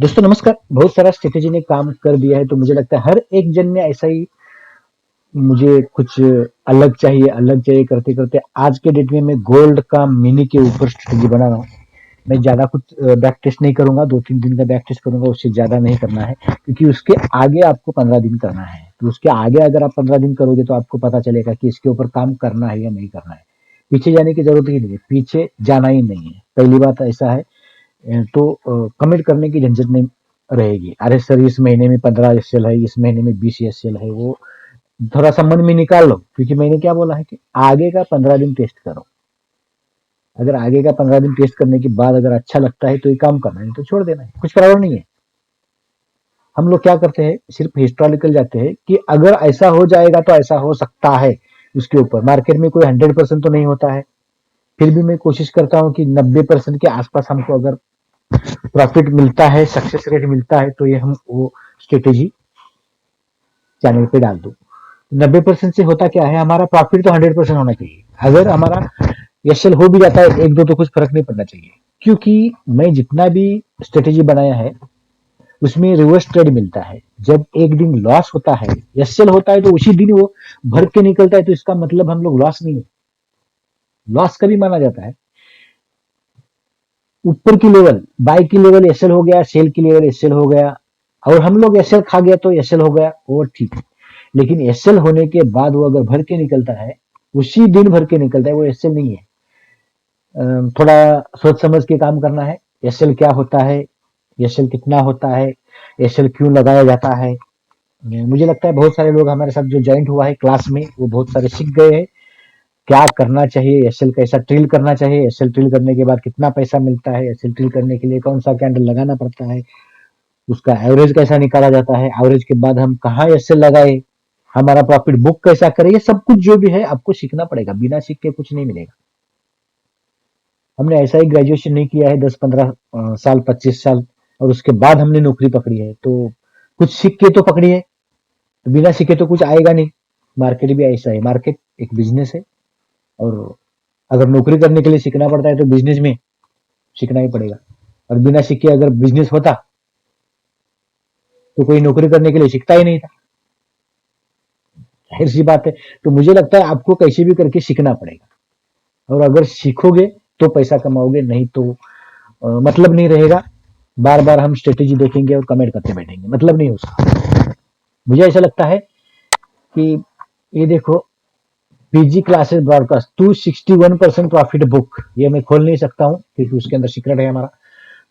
दोस्तों नमस्कार। बहुत सारा स्ट्रेटेजी ने काम कर दिया है तो मुझे लगता है हर एक जन ने ऐसा ही मुझे कुछ अलग चाहिए करते करते आज के डेट में मैं गोल्ड का मिनी के ऊपर स्ट्रेटेजी बना रहा हूँ। मैं ज्यादा कुछ बैक टेस्ट नहीं करूंगा, 2-3 दिन का बैक टेस्ट करूंगा, उससे ज्यादा नहीं करना है क्योंकि उसके आगे आपको 15 दिन करना है। तो उसके आगे अगर आप 15 दिन करोगे तो आपको पता चलेगा कि इसके ऊपर काम करना है या नहीं करना है। पीछे जाने की जरूरत ही नहीं है, पीछे जाना ही नहीं है। पहली बात ऐसा है। तो कमिट करने की झंझट नहीं रहेगी। अरे सर इस महीने में 15 एसएल है, इस महीने में 20 एसएल है, वो थोड़ा सा मन में निकाल लो क्योंकि मैंने क्या बोला है कि आगे का 15 दिन टेस्ट करो। अगर आगे का 15 दिन टेस्ट करने के बाद अगर अच्छा लगता है तो ये काम करना है, नहीं तो छोड़ देना है, कुछ प्रॉब्लम नहीं है। हम लोग क्या करते हैं, सिर्फ हिस्टोरिकल जाते हैं कि अगर ऐसा हो जाएगा तो ऐसा हो सकता है। उसके ऊपर मार्केट में कोई 100% तो नहीं होता है। फिर भी मैं कोशिश करता हूँ कि 90% के आसपास हमको अगर प्रॉफिट मिलता है, सक्सेस रेट मिलता है, तो ये हम वो स्ट्रेटेजी चैनल पे डाल दो। 90% से होता क्या है, हमारा प्रॉफिट तो 100% होना चाहिए। अगर हमारा एसएल हो भी जाता है एक दो तो कुछ फर्क नहीं पड़ना चाहिए, क्योंकि मैं जितना भी स्ट्रेटेजी बनाया है उसमें रिवर्स ट्रेड मिलता है। जब एक दिन लॉस होता है, एसएल होता है, तो उसी दिन वो भर के निकलता है, तो इसका मतलब हम लोग लॉस नहीं है। लॉस कभी माना जाता है ऊपर की लेवल, बाय की लेवल एसएल हो गया, सेल की लेवल एसएल हो गया, और हम लोग एसएल खा गया तो एसएल हो गया, वो ठीक है। लेकिन एसएल होने के बाद वो अगर भर के निकलता है, उसी दिन भर के निकलता है, वो एसएल नहीं है। थोड़ा सोच समझ के काम करना है। एसएल क्या होता है, एसएल कितना होता है, एसएल क्यों लगाया जाता है। मुझे लगता है बहुत सारे लोग हमारे साथ जो ज्वाइंट हुआ है क्लास में, वो बहुत सारे सीख गए हैं क्या करना चाहिए, एसएल कैसा ट्रिल करना चाहिए, एसएल ट्रिल करने के बाद कितना पैसा मिलता है, एसएल ट्रिल करने के लिए कौन सा कैंडल लगाना पड़ता है, उसका एवरेज कैसा निकाला जाता है, एवरेज के बाद हम कहाँ एसएल लगाए, हमारा प्रॉफिट बुक कैसा करें, ये सब कुछ जो भी है आपको सीखना पड़ेगा। बिना सीख के कुछ नहीं मिलेगा। हमने ऐसा ही ग्रेजुएशन नहीं किया है 10-15 साल, 25 साल, और उसके बाद हमने नौकरी पकड़ी है। तो कुछ सीख के तो पकड़ी है, तो बिना सीखे तो कुछ आएगा नहीं। मार्केट भी ऐसा है, मार्केट एक बिजनेस है, और अगर नौकरी करने के लिए सीखना पड़ता है तो बिजनेस में सीखना ही पड़ेगा। और बिना सीखे अगर बिजनेस होता तो कोई नौकरी करने के लिए सीखता ही नहीं था। जाहिर सी बात है। तो मुझे लगता है आपको कैसे भी करके सीखना पड़ेगा, और अगर सीखोगे तो पैसा कमाओगे, नहीं तो मतलब नहीं रहेगा। बार बार हम स्ट्रेटेजी देखेंगे और कमेंट करते बैठेंगे, मतलब नहीं उसका। मुझे ऐसा लगता है कि ये देखो, PG classes broadcast 261% profit book, ये मैं खोल नहीं सकता हूँ क्योंकि उसके अंदर सीक्रेट है हमारा।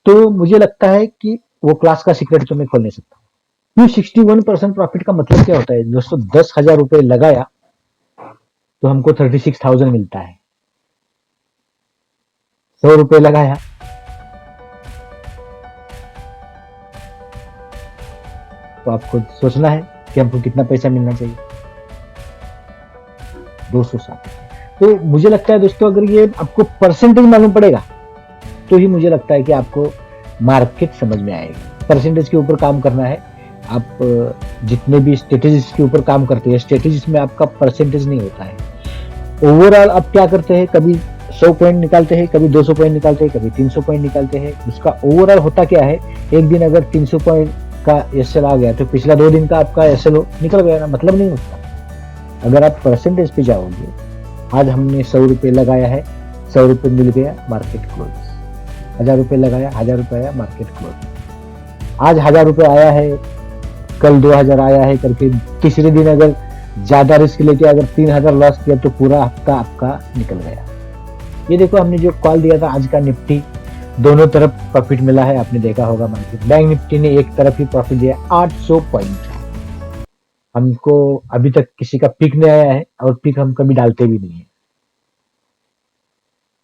तो मुझे लगता है कि वो क्लास का सीक्रेट तो मैं खोल नहीं सकता। 261% प्रॉफिट का मतलब क्या होता है दोस्तों, 10,000 रुपए लगाया तो हमको 36,000 मिलता है। 100 रुपए लगाया तो आपको सोचना है कि हमको कितना पैसा मिलना चाहिए, 260। तो मुझे लगता है दोस्तों, अगर ये आपको परसेंटेज मालूम पड़ेगा तो ही मुझे लगता है कि आपको मार्केट समझ में आएगी। परसेंटेज के ऊपर काम करना है। आप जितने भी स्ट्रेटेजीज के ऊपर काम करते हैं, स्ट्रेटेजीज में आपका परसेंटेज नहीं होता है। ओवरऑल आप क्या करते हैं, कभी 100 पॉइंट निकालते हैं, कभी 200 पॉइंट निकालते हैं, कभी 300 पॉइंट निकालते हैं। उसका ओवरऑल होता क्या है, एक दिन अगर 300 पॉइंट का एसएल आ गया तो पिछला 2 दिन का आपका एसएल निकल गया ना, मतलब नहीं उसका। अगर आप परसेंटेज पे जाओगे, आज हमने 100 रुपये लगाया है, 100 रुपये मिल गया, मार्केट क्लोज। 1000 रुपये लगाया, 1000 रुपये आया, मार्केट क्लोज। आज 1000 रुपये आया है, कल 2000 आया है करके, तीसरे दिन अगर ज्यादा रिस्क लेके अगर 3000 लॉस किया तो पूरा हफ्ता आपका निकल गया। ये देखो, हमने जो कॉल दिया था आज का निफ्टी, दोनों तरफ प्रॉफिट मिला है। आपने देखा होगा मार्केट, बैंक निफ्टी ने एक तरफ ही प्रॉफिट दिया 800 पॉइंट। हमको अभी तक किसी का पिक नहीं आया है, और पिक हम कभी डालते भी नहीं है।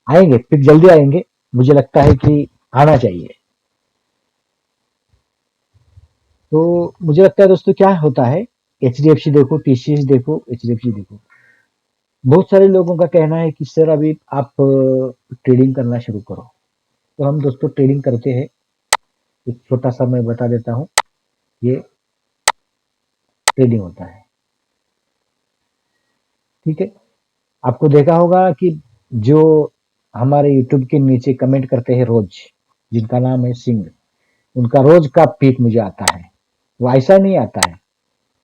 आएंगे पिक, जल्दी आएंगे, मुझे लगता है कि आना चाहिए। तो मुझे लगता है दोस्तों, क्या होता है, एचडीएफसी देखो, टीसीएस देखो, एचडीएफसी देखो। बहुत सारे लोगों का कहना है कि सर अभी आप ट्रेडिंग करना शुरू करो। तो हम दोस्तों ट्रेडिंग करते हैं। एक छोटा सा मैं बता देता हूँ, ये ट्रेडिंग होता है। ठीक है। आपको देखा होगा कि जो हमारे यूट्यूब के नीचे कमेंट करते हैं रोज, जिनका नाम है सिंह, उनका रोज का पीक मुझे आता है। वो ऐसा नहीं आता है,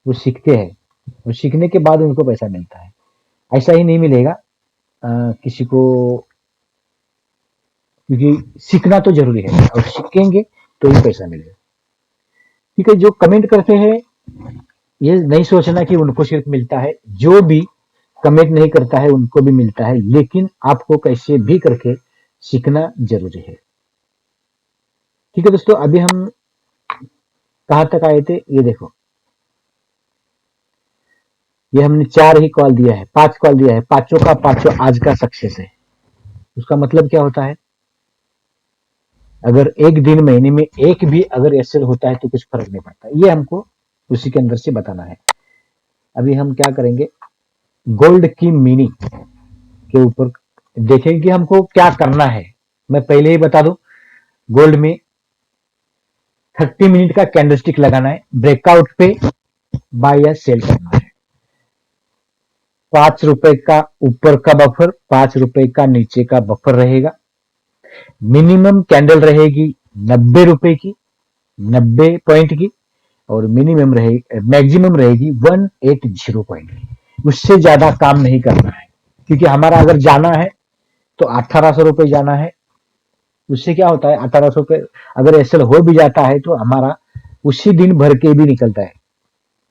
वो सीखते हैं, वो सीखने के बाद उनको पैसा मिलता है। ऐसा ही नहीं मिलेगा किसी को, क्योंकि सीखना तो जरूरी है और सीखेंगे तो ही पैसा मिलेगा। ठीक है, जो कमेंट करते हैं ये नहीं सोचना कि उनको सिर्फ मिलता है, जो भी कमेंट नहीं करता है उनको भी मिलता है, लेकिन आपको कैसे भी करके सीखना जरूरी है। ठीक है दोस्तों, अभी हम कहाँ तक आए थे, ये देखो, ये हमने 4 ही कॉल दिया है, 5 कॉल दिया है, पांचों का पांचों आज का सक्सेस है। उसका मतलब क्या होता है, अगर एक दिन महीने में एक भी अगर एसएल होता है तो कुछ फर्क नहीं पड़ता, ये हमको उसी के अंदर से बताना है। अभी हम क्या करेंगे, गोल्ड की मीनिंग के ऊपर देखेंगे कि हमको क्या करना है। मैं पहले ही बता दूं, गोल्ड में 30 मिनट का कैंडलस्टिक लगाना है, ब्रेकआउट पे बाय या सेल करना है। ₹5 का ऊपर का बफर, ₹5 का नीचे का बफर रहेगा। मिनिमम कैंडल रहेगी ₹90 की, 90 पॉइंट की, और मिनिमम रहेगी, मैक्सिमम रहेगी 180 पॉइंट की। उससे ज्यादा काम नहीं करना है, क्योंकि हमारा अगर जाना है तो ₹1800 जाना है। उससे क्या होता है, ₹1800 अगर एसएल हो भी जाता है तो हमारा उसी दिन भर के भी निकलता है,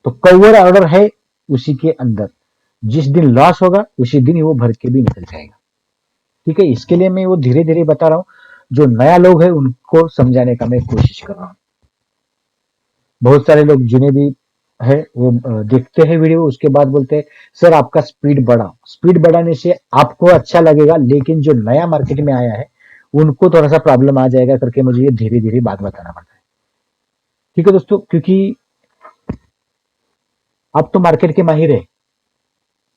तो कवर ऑर्डर है उसी के अंदर, जिस दिन लॉस होगा उसी दिन वो भर के भी निकल जाएगा। ठीक है, इसके लिए मैं वो धीरे धीरे बता रहा हूँ, जो नया लोग है उनको समझाने का मैं कोशिश कर रहा हूँ। बहुत सारे लोग जिन्हें भी है वो देखते हैं वीडियो, उसके बाद बोलते हैं सर आपका स्पीड बढ़ाओ। स्पीड बढ़ाने से आपको अच्छा लगेगा, लेकिन जो नया मार्केट में आया है उनको थोड़ा सा प्रॉब्लम आ जाएगा करके मुझे ये धीरे धीरे बात बताना पड़ता है। ठीक है दोस्तों, क्योंकि आप तो मार्केट के माहिर है,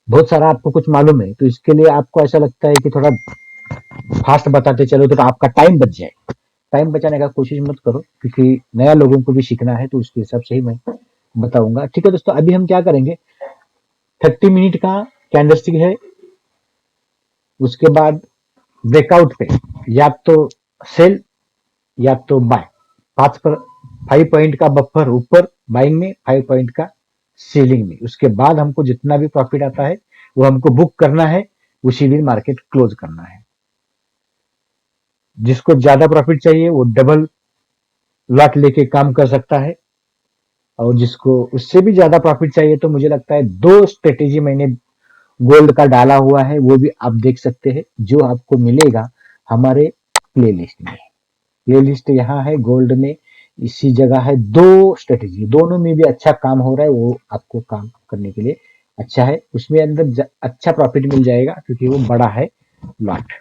बहुत सारा आपको कुछ मालूम है, तो इसके लिए आपको ऐसा लगता है कि थोड़ा फास्ट बताते चलो तो आपका टाइम बच जाए। टाइम बचाने का कोशिश मत करो, क्योंकि नया लोगों को भी सीखना है, तो उसके हिसाब से ही मैं बताऊंगा। ठीक है दोस्तों, अभी हम क्या करेंगे, 30 मिनट का कैंडलस्टिक है, उसके बाद ब्रेकआउट पे या तो सेल या तो बाय, 5 पॉइंट का बफर ऊपर बाइंग में, 5 पॉइंट का सेलिंग में। उसके बाद हमको जितना भी प्रॉफिट आता है वो हमको बुक करना है, उसी दिन मार्केट क्लोज करना है। जिसको ज्यादा प्रॉफिट चाहिए वो डबल लॉट लेके काम कर सकता है, और जिसको उससे भी ज्यादा प्रॉफिट चाहिए तो मुझे लगता है 2 स्ट्रेटेजी मैंने गोल्ड का डाला हुआ है, वो भी आप देख सकते हैं, जो आपको मिलेगा हमारे प्लेलिस्ट में। प्लेलिस्ट यहाँ है गोल्ड में, इसी जगह है। 2 स्ट्रेटेजी, दोनों में भी अच्छा काम हो रहा है, वो आपको काम करने के लिए अच्छा है। उसमें अंदर अच्छा प्रॉफिट मिल जाएगा क्योंकि वो बड़ा है लॉट।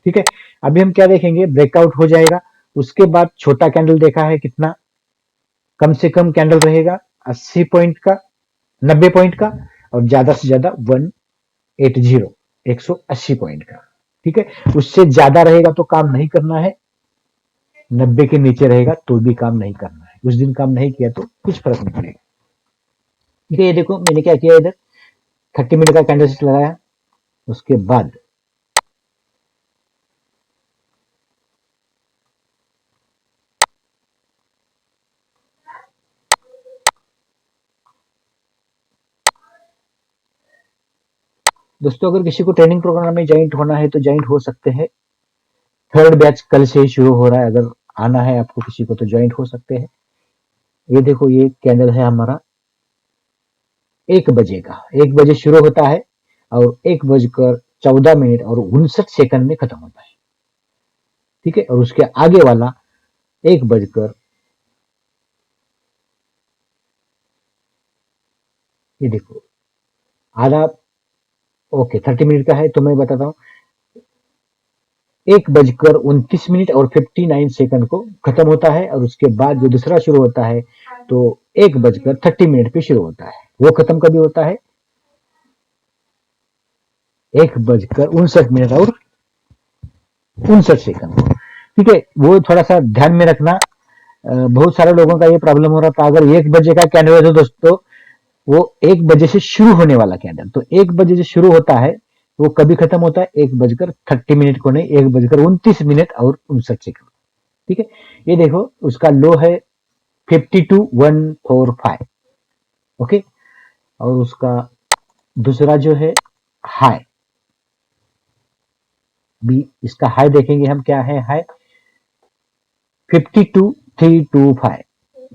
ठीक है, अभी हम क्या देखेंगे, ब्रेकआउट हो जाएगा, उसके बाद छोटा कैंडल देखा है कितना, कम से कम कैंडल रहेगा 80 पॉइंट का, 90 पॉइंट का, और ज्यादा से ज्यादा 180, 180 पॉइंट का। ठीक है, उससे ज्यादा रहेगा तो काम नहीं करना है, 90 के नीचे रहेगा तो भी काम नहीं करना है। उस दिन काम नहीं किया तो कुछ फर्क नहीं पड़ेगा। ठीक है, ये देखो मैंने क्या किया, इधर 30 मिनट का कैंडलस्टिक लगाया, उसके बाद दोस्तों, अगर किसी को ट्रेनिंग प्रोग्राम में ज्वाइंट होना है तो ज्वाइंट हो सकते हैं। 3rd बैच कल से ही शुरू हो रहा है, अगर आना है आपको किसी को तो ज्वाइंट हो सकते हैं। ये देखो, ये कैंडल है हमारा 1 बजे का, 1 बजे शुरू होता है और 1 बजकर 14 मिनट और 59 सेकंड में खत्म होता है। ठीक है, और उसके आगे वाला 1 बजकर, ये देखो आधा, ओके 30 मिनट का है तो मैं बताता हूँ, 1 बजकर 29 मिनट और 59 सेकंड को खत्म होता है, और उसके बाद जो दूसरा शुरू होता है तो 1 बजकर 30 मिनट पे शुरू होता है। वो खत्म कभी होता है, 1 बजकर 59 मिनट और 59 सेकंड को। ठीक है, वो थोड़ा सा ध्यान में रखना। बहुत सारे लोगों का ये प्रॉब्लम हो रहा था, अगर 1 बजे का कैंडल है तो दोस्तों वो 1 बजे से शुरू होने वाला कैंडल, तो 1 बजे से शुरू होता है, वो कभी खत्म होता है 1 बजकर 30 मिनट को नहीं, 1 बजकर 29 मिनट और 59 सेकंड। ठीक है, ये देखो उसका लो है 52,145। ओके, और उसका दूसरा जो है हाई, भी इसका हाई देखेंगे हम, क्या है हाई 52,325,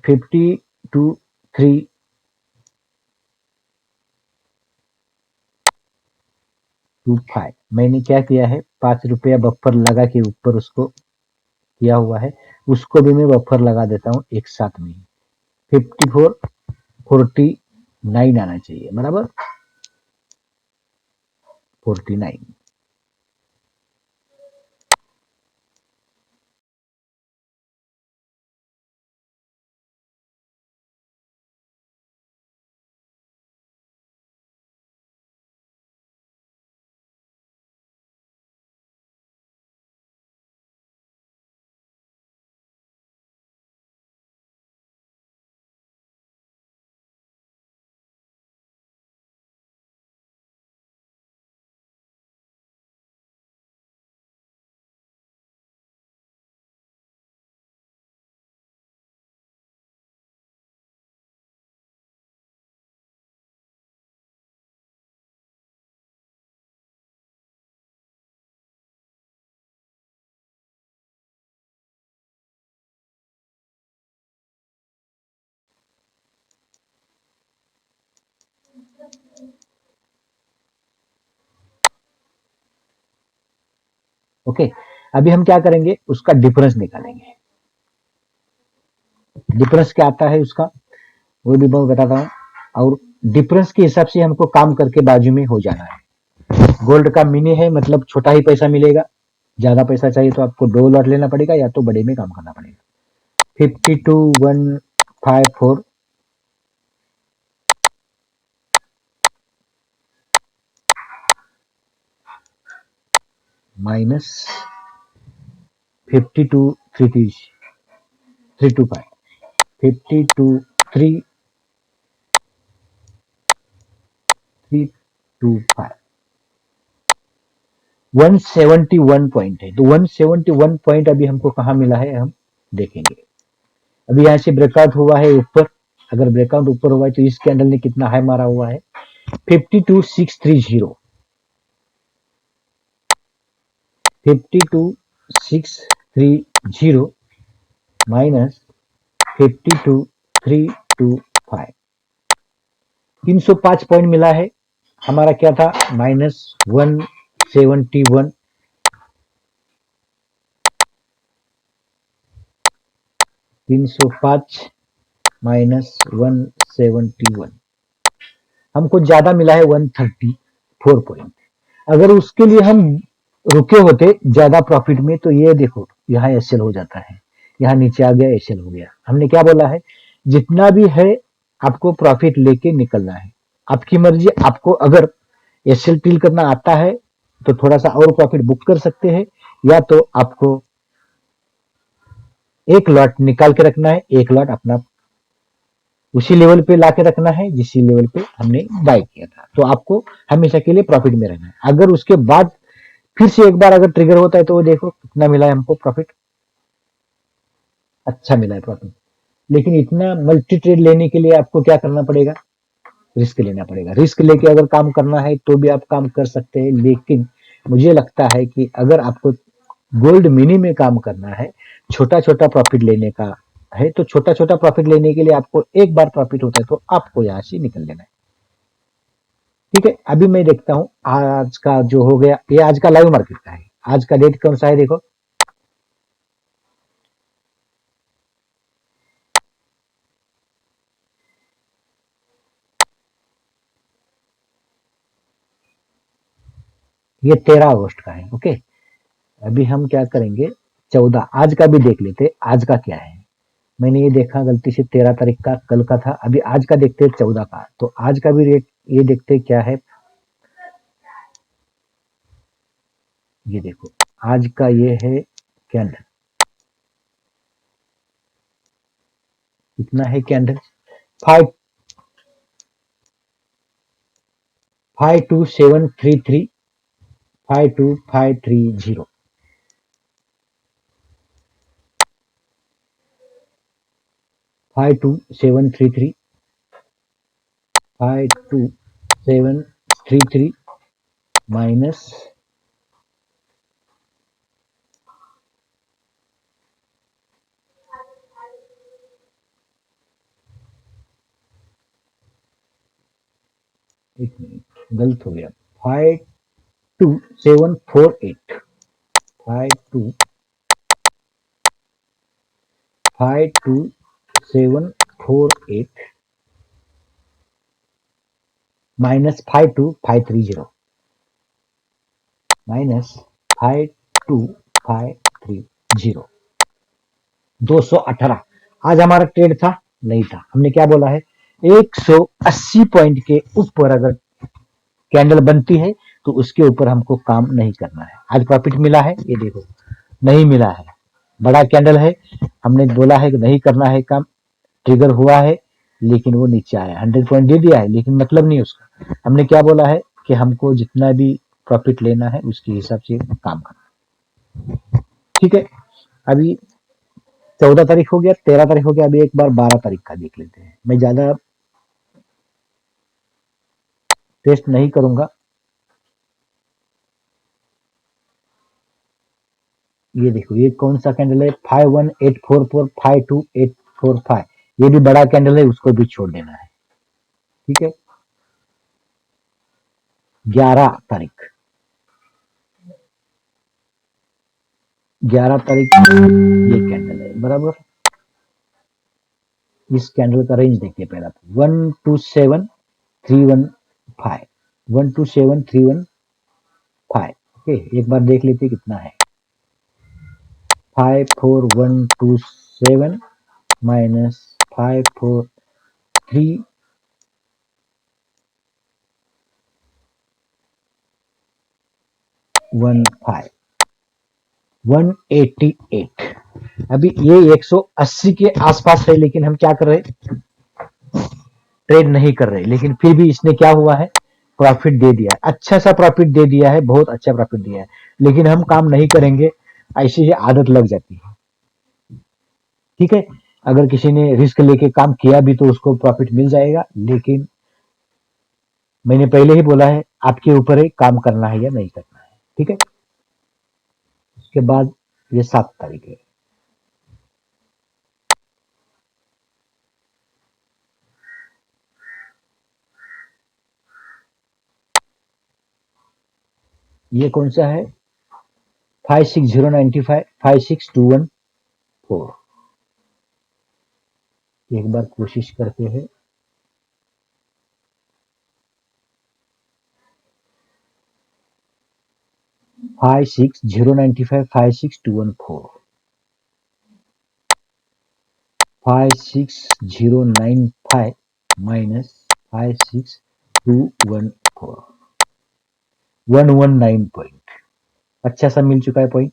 52,325। मैंने क्या किया है, 5 रुपया बफर लगा के ऊपर उसको किया हुआ है, उसको भी मैं बफर लगा देता हूँ एक साथ में। 54,49 आना चाहिए, बराबर 49। ओके, अभी हम क्या करेंगे, उसका डिफरेंस निकालेंगे। डिफरेंस क्या आता है उसका, वो भी मैं बताता हूँ। और डिफरेंस के हिसाब से हमको काम करके बाजू में हो जाना है। गोल्ड का मिनी है, मतलब छोटा ही पैसा मिलेगा। ज्यादा पैसा चाहिए तो आपको 2 लॉट लेना पड़ेगा, या तो बड़े में काम करना पड़ेगा। 52,154 माइनस 52,325, 52,325 171 पॉइंट है। तो 171 पॉइंट अभी हमको कहाँ मिला है, हम देखेंगे। अभी यहाँ से ब्रेकआउट हुआ है ऊपर। अगर ब्रेकआउट ऊपर हुआ है तो इस कैंडल ने कितना हाई मारा हुआ है, 52,630, 52,630 माइनस 52,325, 305 पॉइंट मिला है। हमारा क्या था, -171, 305 -171, हमको ज्यादा मिला है 134 पॉइंट। अगर उसके लिए हम रुके होते ज्यादा प्रॉफिट में, तो ये देखो यहाँ एसएल हो जाता है, यहाँ नीचे आ गया, एसएल हो गया। हमने क्या बोला है, जितना भी है आपको प्रॉफिट लेके निकलना है। आपकी मर्जी, आपको अगर एसएल डील करना आता है तो थोड़ा सा और प्रॉफिट बुक कर सकते हैं, या तो आपको एक लॉट निकाल के रखना है, एक लॉट अपना उसी लेवल पे ला के रखना है जिसी लेवल पे हमने बाय किया था। तो आपको हमेशा के लिए प्रॉफिट में रहना है। अगर उसके बाद फिर से एक बार अगर ट्रिगर होता है तो वो देखो कितना मिला है हमको प्रॉफिट, अच्छा मिला है प्रॉफिट। लेकिन इतना मल्टी ट्रेड लेने के लिए आपको क्या करना पड़ेगा, रिस्क लेना पड़ेगा। रिस्क लेके अगर काम करना है तो भी आप काम कर सकते हैं, लेकिन मुझे लगता है कि अगर आपको गोल्ड मिनी में काम करना है, छोटा छोटा प्रॉफिट लेने का है, तो छोटा छोटा प्रॉफिट लेने के लिए आपको एक बार प्रॉफिट होता है तो आपको यहाँ से निकल लेना है। ठीक है, अभी मैं देखता हूँ आज का जो हो गया, ये आज का लाइव मार्केट का है। आज का डेट कौन सा है, देखो ये 13 अगस्त का है। ओके, अभी हम क्या करेंगे, 14 आज का भी देख लेते, आज का क्या है। मैंने ये देखा गलती से 13 तारीख का कल का था, अभी आज का देखते हैं 14 का। तो आज का भी रेट ये देखते क्या है, ये देखो आज का ये है कैंडल, कितना है कैंडल, 52733, 52530। 52733, 52733 माइनस गलत हो गया, 52748, 52748 माइनस 52530, माइनस 52530, 218। आज हमारा ट्रेड था नहीं था, हमने क्या बोला है, 180 पॉइंट के ऊपर अगर कैंडल बनती है तो उसके ऊपर हमको काम नहीं करना है। आज प्रॉफिट मिला है, ये देखो, नहीं मिला है, बड़ा कैंडल है, हमने बोला है कि नहीं करना है काम, ट्रिगर हुआ है लेकिन वो नीचे आया, 100 पॉइंट दे दिया है लेकिन मतलब नहीं उसका। हमने क्या बोला है कि हमको जितना भी प्रॉफिट लेना है उसके हिसाब से काम करना। ठीक है, अभी 14 तारीख हो गया, 13 तारीख हो गया, अभी एक बार 12 तारीख का देख लेते हैं। मैं ज्यादा टेस्ट नहीं करूंगा। ये देखो, ये कौन सा कैंडल है, 5184452845, ये भी बड़ा कैंडल है, उसको भी छोड़ देना है। ठीक है, 11 तारीख, 11 तारीख ये कैंडल है बराबर। इस कैंडल का रेंज देखिए पहला, 127315, 127315। ओके, एक बार देख लेते कितना है, 54127 माइनस 54315, 188। अभी ये 180 के आसपास है लेकिन हम क्या कर रहे हैं, ट्रेड नहीं कर रहे, लेकिन फिर भी इसने क्या हुआ है, प्रॉफिट दे दिया है, अच्छा सा प्रॉफिट दे दिया है, बहुत अच्छा प्रॉफिट दिया है, लेकिन हम काम नहीं करेंगे, ऐसी ही आदत लग जाती है। ठीक है, अगर किसी ने रिस्क लेके काम किया भी तो उसको प्रॉफिट मिल जाएगा, लेकिन मैंने पहले ही बोला है आपके ऊपर है काम करना है या नहीं करना है। ठीक है, उसके बाद ये 7 तारीख है, ये कौन सा है, 56095, 56214। एक बार कोशिश करते हैं, 56095, 56214, 56095 माइनस 56214, 119 पॉइंट, अच्छा सा मिल चुका है पॉइंट।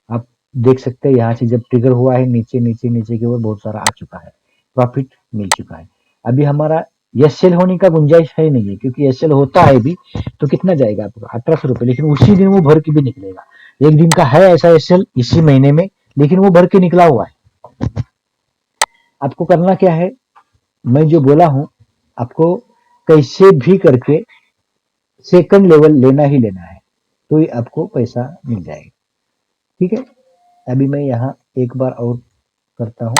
आप देख सकते हैं यहाँ से जब ट्रिगर हुआ है नीचे नीचे नीचे की ओर बहुत सारा आ चुका है, प्रॉफिट मिल चुका है। अभी हमारा एस एल होने का गुंजाइश है नहीं है, क्योंकि एस एल होता है भी तो कितना जाएगा आपका, 1800 रुपये, लेकिन उसी दिन वो भर के भी निकलेगा। एक दिन का है ऐसा एस एल इसी महीने में, लेकिन वो भर के निकला हुआ है। आपको करना क्या है, मैं जो बोला हूं आपको, कैसे भी करके सेकंड लेवल लेना ही लेना है, तो ही आपको पैसा मिल जाएगा। ठीक है, अभी मैं यहाँ एक बार और करता हूं,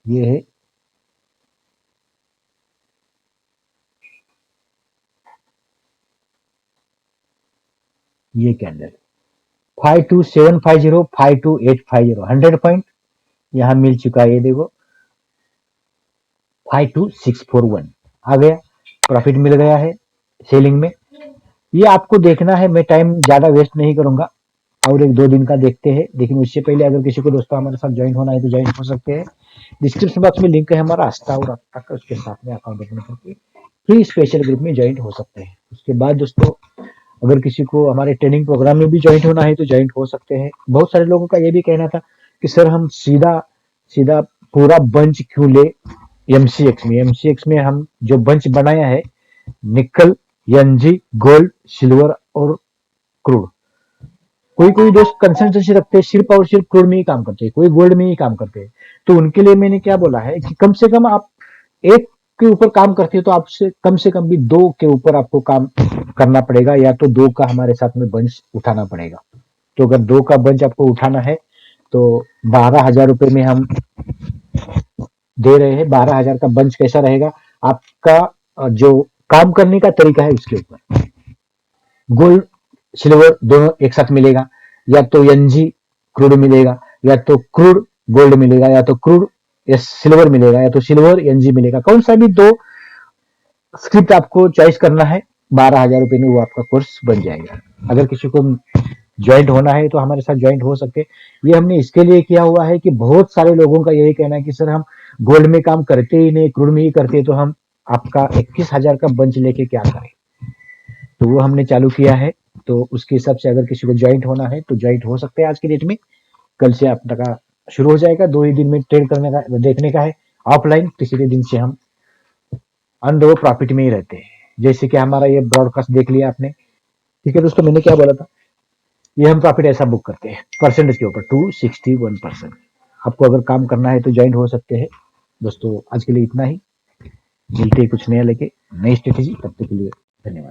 ये है ये कैंडल, 52750, 52850, 100 पॉइंट यहाँ मिल चुका है। ये देखो 52641 आ गया, प्रॉफिट मिल गया है सेलिंग में। ये आपको देखना है, मैं टाइम ज्यादा वेस्ट नहीं करूंगा, और एक दो दिन का देखते हैं। लेकिन उससे पहले अगर किसी को दोस्तों हमारे साथ ज्वाइन होना है तो ज्वाइन हो सकते हैं। डिस्क्रिप्शन बॉक्स में लिंक है हमारा आस्था और आस्था का, उसके साथ में अकाउंट ओपन करके फ्री स्पेशल ग्रुप में ज्वाइन हो सकते हैं। उसके बाद दोस्तों अगर किसी को हमारे ट्रेनिंग प्रोग्राम में भी ज्वाइन होना है तो ज्वाइन हो सकते हैं। बहुत सारे लोगों का ये भी कहना था कि सर हम सीधा सीधा पूरा बंच क्यों ले एमसीएक्स में, एमसीएक्स में हम जो बंच बनाया है, निकल, एनजी, गोल्ड, सिल्वर और क्रूड, कोई कोई दोस्त कंसल्टेंसी रखते हैं, सिर्फ और सिर्फ क्रूड में ही काम करते हैं, कोई गोल्ड में ही काम करते हैं। तो उनके लिए मैंने क्या बोला है कि कम से कम आप एक के ऊपर काम करते हो तो आपसे कम से कम भी दो के ऊपर आपको काम करना पड़ेगा, या तो दो का हमारे साथ में बंच उठाना पड़ेगा। तो अगर दो का बंच आपको उठाना है तो 12,000 रुपए में हम दे रहे हैं। 12,000 का बंच कैसा रहेगा, आपका जो काम करने का तरीका है उसके ऊपर। गोल्ड सिल्वर दोनों एक साथ मिलेगा, या तो एनजी क्रूड मिलेगा, या तो क्रूड गोल्ड मिलेगा, या तो क्रूड या सिल्वर मिलेगा, या तो सिल्वर एनजी मिलेगा। कौन सा भी दो स्क्रिप्ट आपको चॉइस करना है, 12,000 रुपए में वो आपका कोर्स बन जाएगा। अगर किसी को ज्वाइंट होना है तो हमारे साथ ज्वाइंट हो सकते। ये हमने इसके लिए किया हुआ है कि बहुत सारे लोगों का यही कहना है कि सर हम गोल्ड में काम करते ही नहीं, क्रूड में ही करते, तो हम आपका 21,000 का बंच लेके क्या करें। तो वो हमने चालू किया है। तो उसके हिसाब से अगर किसी को ज्वाइंट होना है तो ज्वाइंट हो सकते हैं आज की डेट में। कल से आपका शुरू हो जाएगा, 2 ही दिन में ट्रेड करने का देखने का है। ऑफलाइन तीसरे दिन से हम ऑन द प्रॉफिट में ही रहते हैं। जैसे कि हमारा ये ब्रॉडकास्ट देख लिया आपने, ठीक है दोस्तों, मैंने क्या बोला था, ये हम प्रॉफिट ऐसा बुक करते हैं परसेंटेज के ऊपर 261%। आपको अगर काम करना है तो ज्वाइन हो सकते हैं। दोस्तों आज के लिए इतना ही, मिलते हैं कुछ नया लेके, नई स्ट्रेटेजी। तब तक के लिए धन्यवाद।